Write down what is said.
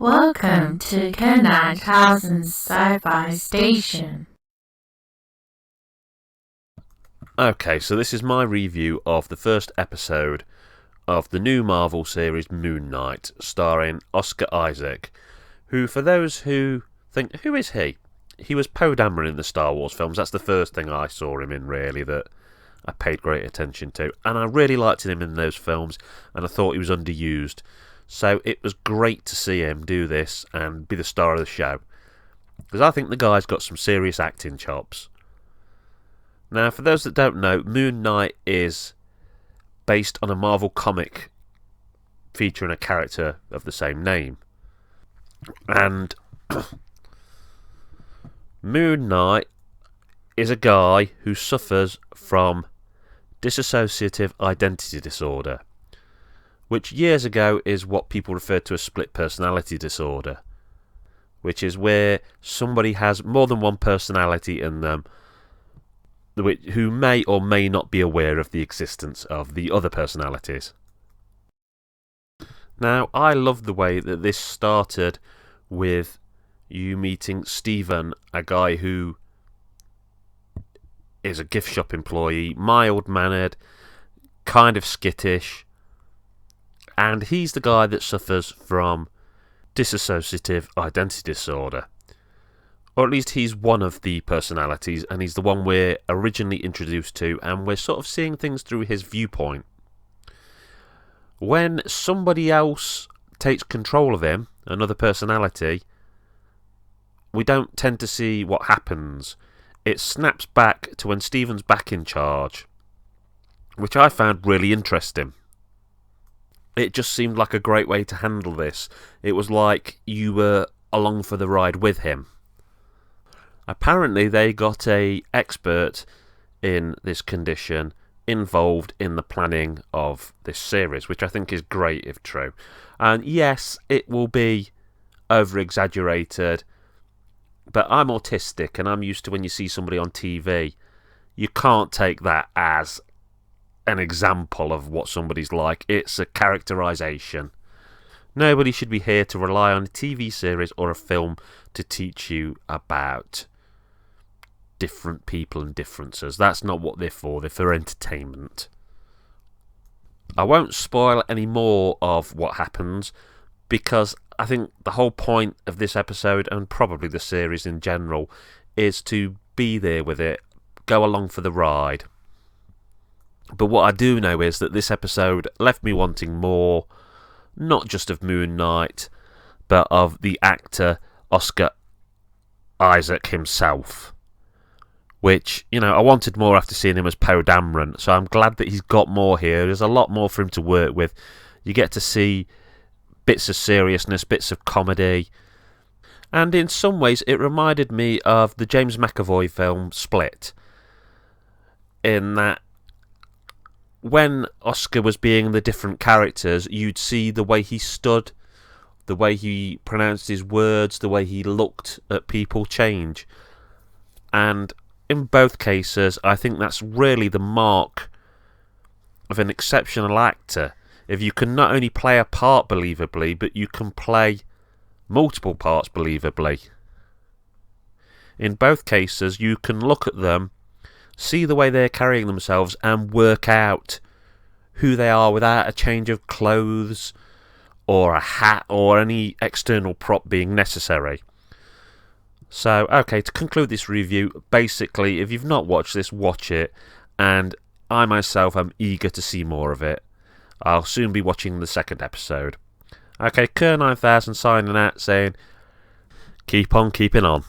Welcome to Kernadhausen's Sci-Fi Station. Okay, so this is my review of the first episode of the new Marvel series Moon Knight, starring Oscar Isaac, who, for those who think, who is he? He was Poe Dameron in the Star Wars films. That's the first thing I saw him in, really, that I paid great attention to. And I really liked him in those films, and I thought he was underused. So it was great to see him do this and be the star of the show, because I think the guy's got some serious acting chops. Now, for those that don't know, Moon Knight is based on a Marvel comic featuring a character of the same name. And Moon Knight is a guy who suffers from dissociative identity disorder, which years ago is what people referred to as split personality disorder, which is where somebody has more than one personality in them, who may or may not be aware of the existence of the other personalities. Now, I love the way that this started with you meeting Stephen, a guy who is a gift shop employee, mild-mannered, kind of skittish, and he's the guy that suffers from dissociative identity disorder. Or at least he's one of the personalities, and he's the one we're originally introduced to, and we're sort of seeing things through his viewpoint. When somebody else takes control of him, another personality, we don't tend to see what happens. It snaps back to when Stephen's back in charge, which I found really interesting. It just seemed like a great way to handle this. It was like you were along for the ride with him. Apparently they got an expert in this condition involved in the planning of this series, which I think is great if true. And yes, it will be over-exaggerated, but I'm autistic and I'm used to when you see somebody on TV, you can't take that as an example of what somebody's like. It's a characterization. Nobody should be here to rely on a TV series or a film to teach you about different people and differences. That's not what they're for. They're for entertainment. I won't spoil any more of what happens, because I think the whole point of this episode, and probably the series in general, is to be there with it, go along for the ride. But what I do know is that this episode left me wanting more, not just of Moon Knight, but of the actor Oscar Isaac himself. Which, you know, I wanted more after seeing him as Poe Dameron, so I'm glad that he's got more here. There's a lot more for him to work with. You get to see bits of seriousness, bits of comedy, and in some ways it reminded me of the James McAvoy film Split, in that when Oscar was being the different characters, you'd see the way he stood, the way he pronounced his words, the way he looked at people change. And in both cases, I think that's really the mark of an exceptional actor. If you can not only play a part believably, but you can play multiple parts believably. In both cases, you can look at them, see the way they're carrying themselves, and work out who they are without a change of clothes or a hat or any external prop being necessary. So, okay, to conclude this review, basically, if you've not watched this, watch it, and I myself am eager to see more of it. I'll soon be watching the second episode. Okay, Kern9000 signing out, saying, keep on keeping on.